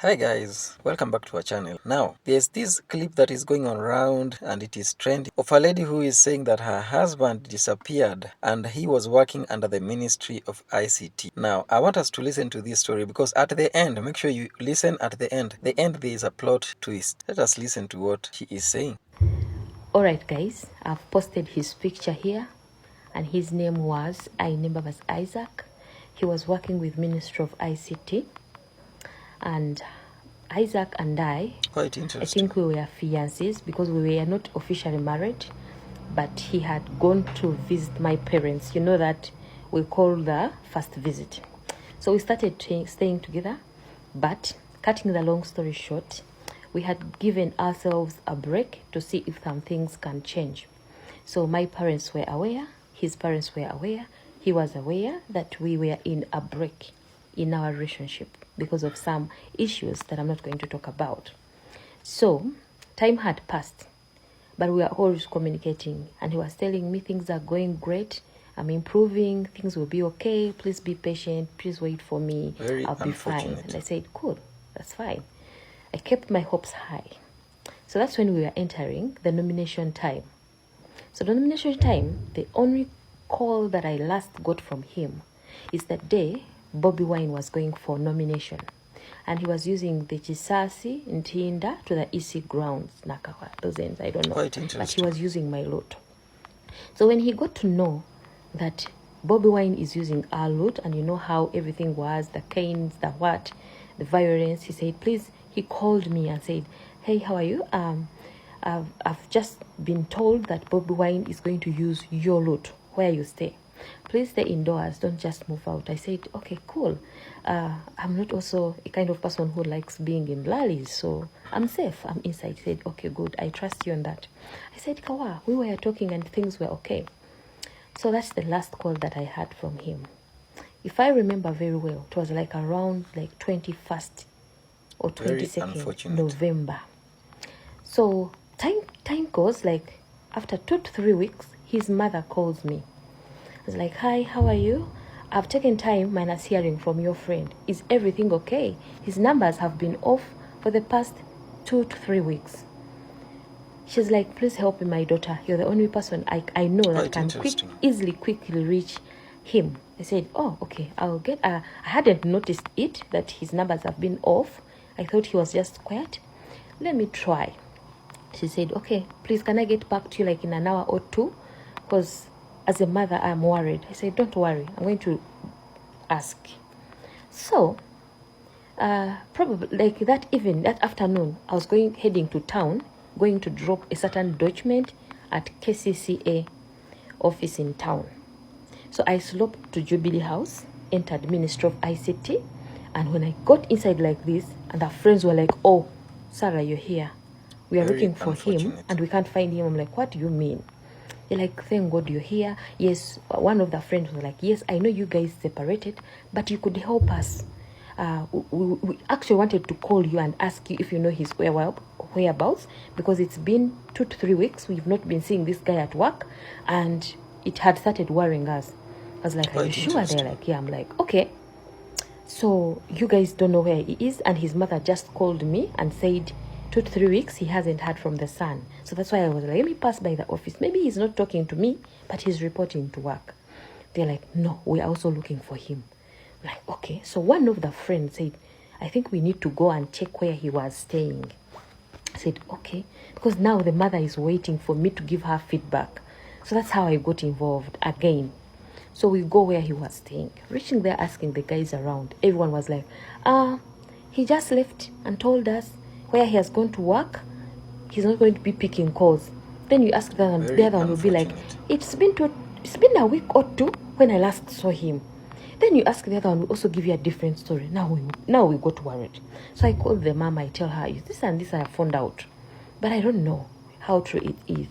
Hi guys, welcome back to our channel. Now, there's this clip that is going on around and it is trending of a lady who is saying that her husband disappeared and he was working under the Ministry of ICT. Now, I want us to listen to this story because at the end, make sure you listen at the end. The end there is a plot twist. Let us listen to what she is saying. Alright guys, I've posted his picture here and his name was, I remember was Isaac. He was working with Ministry of ICT. And Isaac and I think we were fiancés because we were not officially married, but he had gone to visit my parents. You know that we call the first visit. So we started staying together, but cutting the long story short, we had given ourselves a break to see if some things can change. So my parents were aware, his parents were aware, he was aware that we were in a break in our relationship because of some issues that I'm not going to talk about. So time had passed, but we were always communicating, and he was telling me things are going great, I'm improving, things will be okay, please be patient, please wait for me, I'll be fine. And I said, cool, that's fine. I kept my hopes high. So that's when we were entering the nomination time. So the nomination time, the only call that I last got from him is that day Bobi Wine was going for nomination, and he was using the Chisasi Ntinda to the EC grounds, Nakawa, those ends, I don't know, but he was using my lot. So when he got to know that Bobi Wine is using our lot, and you know how everything was, the canes, the what, the violence, he said, please, he called me and said, hey, how are you? I've just been told that Bobi Wine is going to use your lot where you stay. Please stay indoors, don't just move out. I said, okay, cool. I'm not also a kind of person who likes being in lollies, so I'm safe, I'm inside. He said, okay, good, I trust you on that. I said, Kawa, we were talking and things were okay. So that's the last call that I had from him. If I remember very well, it was like around like 21st or 22nd November. So time goes, like after 2 to 3 weeks, his mother calls me. I was like, hi, how are you? I've taken time minus hearing from your friend. Is everything okay? His numbers have been off for the past 2 to 3 weeks. She's like, please help me, my daughter. You're the only person I know that can quickly reach him. I said, oh, okay, I'll get... I hadn't noticed it, that his numbers have been off. I thought he was just quiet. Let me try. She said, okay, please, can I get back to you like in an hour or two? Because as a mother, I'm worried. I said, don't worry, I'm going to ask. So, probably like that afternoon, I was heading to town, going to drop a certain document at KCCA office in town. So I sloped to Jubilee House, entered Ministry of ICT, and when I got inside like this, and our friends were like, oh, Sarah, you're here. We are looking for him, and we can't find him. I'm like, what do you mean? They're like, thank God you're here. Yes, one of the friends was like, yes, I know you guys separated, but you could help us. We actually wanted to call you and ask you if you know his whereabouts, because it's been 2 to 3 weeks. We've not been seeing this guy at work, and it had started worrying us. I was like, are you sure? They're like, yeah. I'm like, okay. So you guys don't know where he is, and his mother just called me and said 2 to 3 weeks he hasn't heard from the son. So that's why I was like, let me pass by the office. Maybe he's not talking to me, but he's reporting to work. They're like, no, we're also looking for him. I'm like, okay. So one of the friends said, I think we need to go and check where he was staying. I said, okay, because now the mother is waiting for me to give her feedback. So that's how I got involved again. So we go where he was staying. Reaching there, asking the guys around. Everyone was like, he just left and told us where he has gone to work. He's not going to be picking calls. Then you ask the other one will be like, it's been a week or two when I last saw him. Then you ask the other one will also give you a different story. Now we got worried. So I called the mom. I tell her, is this and this I have found out, but I don't know how true it is.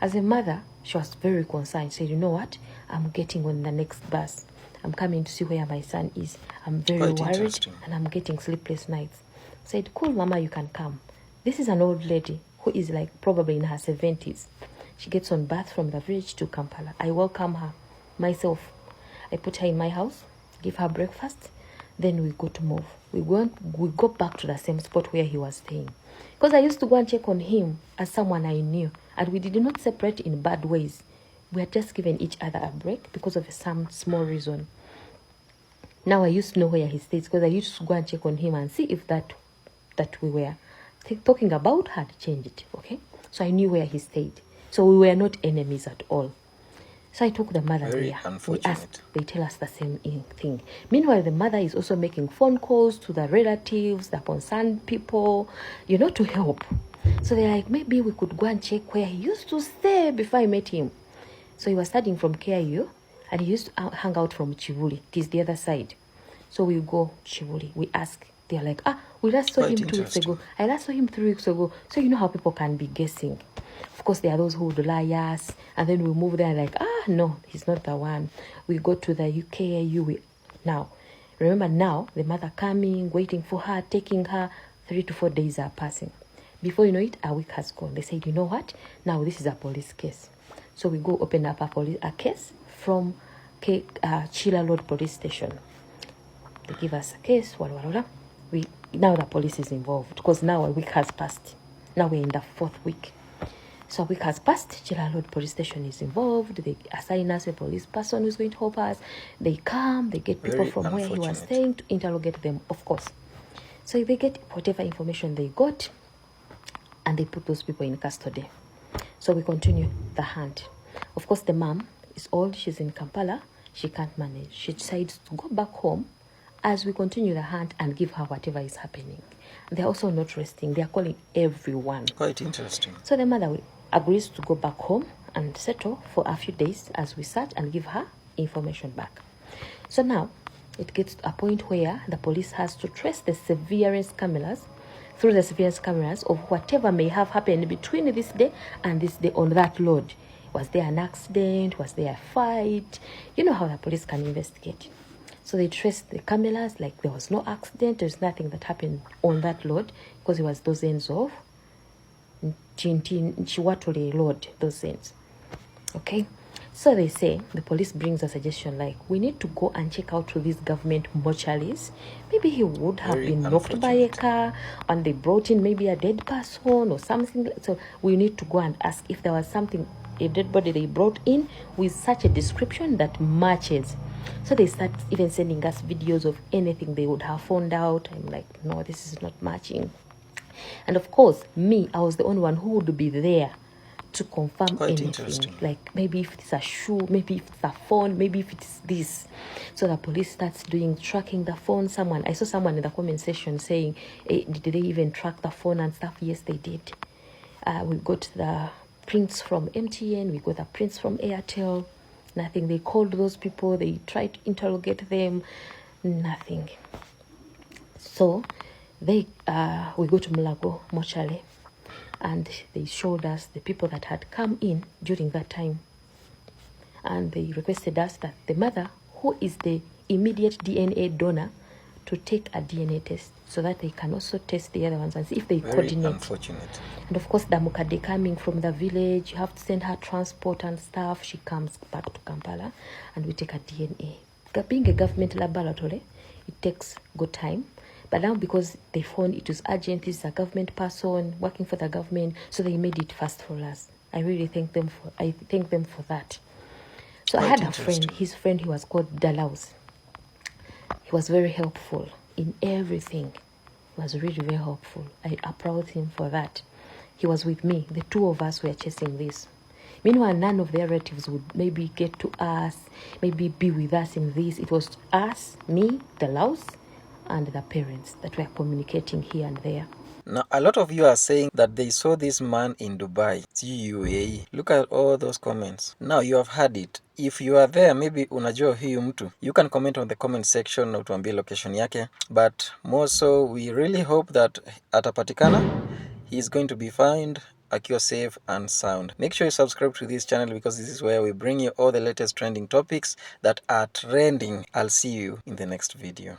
As a mother, she was very concerned. She said, you know what? I'm getting on the next bus. I'm coming to see where my son is. I'm very worried and I'm getting sleepless nights. I said, cool, mama, you can come. This is an old lady who is like probably in her 70s. She gets on bus from the village to Kampala. I welcome her myself. I put her in my house, give her breakfast. Then we go to move. We go back to the same spot where he was staying. Because I used to go and check on him as someone I knew. And we did not separate in bad ways. We had just given each other a break because of some small reason. Now I used to know where he stays because I used to go and check on him and see if that we were talking about had changed. Okay, so I knew where he stayed. So we were not enemies at all. So I took the mother Very there. We unfortunate. asked, they tell us the same thing. Meanwhile, the mother is also making phone calls to the relatives, the concerned people, to help. So they're like, maybe we could go and check where he used to stay before I met him. So he was studying from KIU, and he used to hang out from Chivuli. It is the other side. So we go Chivuli. We ask. They're like, we last saw him 2 weeks ago. I last saw him 3 weeks ago. So you know how people can be guessing. Of course, there are those who would lie us. And then we move there like, no, he's not the one. We go to the UKIU. Now, remember now, the mother coming, waiting for her, taking her. 3 to 4 days are passing. Before you know it, a week has gone. They said, you know what? Now this is a police case. So we go open up a case from Chila Road Police Station. They give us a case. Now the police is involved because now a week has passed. Now we're in the 4th week. So a week has passed. Chila Road Police Station is involved. They assign us a police person who's going to help us. They come. They get people from where he was staying to interrogate them, of course. So they get whatever information they got, and they put those people in custody. So we continue the hunt. Of course, the mom is old. She's in Kampala. She can't manage. She decides to go back home as we continue the hunt and give her whatever is happening. They're also not resting. They're calling everyone. Quite interesting. So the mother agrees to go back home and settle for a few days as we search and give her information back. So now it gets to a point where the police has to trace the surveillance cameras through the surveillance cameras of whatever may have happened between this day and this day on that road. Was there an accident? Was there a fight? You know how the police can investigate. So they traced the cameras like there was no accident. There's nothing that happened on that road because it was those ends of Chiwatole Road, those ends. Okay? So they say, the police brings a suggestion like, we need to go and check out to these government mortuaries. Maybe he would have been knocked by a car and they brought in maybe a dead person or something. So we need to go and ask if there was something, a dead body they brought in with such a description that matches. So they start even sending us videos of anything they would have found out. I'm like, no, this is not matching. And of course, I was the only one who would be there to confirm anything, like maybe if it's a shoe, maybe if it's a phone, maybe if it's this. So the police starts tracking the phone. I saw someone in the comment section saying, hey, did they even track the phone and stuff? Yes, they did. We got the prints from MTN, we got the prints from Airtel. Nothing. They called those people, they tried to interrogate them, nothing. So we go to Mulago Mortuary, and they showed us the people that had come in during that time. And they requested us that the mother, who is the immediate DNA donor, to take a DNA test so that they can also test the other ones and see if they coordinate. Unfortunate. And of course, the Mukade coming from the village, you have to send her transport and stuff. She comes back to Kampala and we take a DNA. Being a government laboratory, it takes good time. But now because they found it was urgent, this is a government person working for the government, so they made it fast for us. I really thank them for that. So I had a friend, his friend, he was called Dalaus. He was very helpful in everything. He was really very helpful. I applaud him for that. He was with me. The two of us were chasing this. Meanwhile, none of their relatives would maybe get to us, maybe be with us in this. It was us, me, the Laos, and the parents that were communicating here and there. Now, a lot of you are saying that they saw this man in Dubai, UAE. Look at all those comments. Now, you have heard it. If you are there, maybe unajua huyu mtu. You can comment on the comment section na utuambie location yake. But more so, we really hope that atapatikana, he is going to be found akiwa safe and sound. Make sure you subscribe to this channel because this is where we bring you all the latest trending topics that are trending. I'll see you in the next video.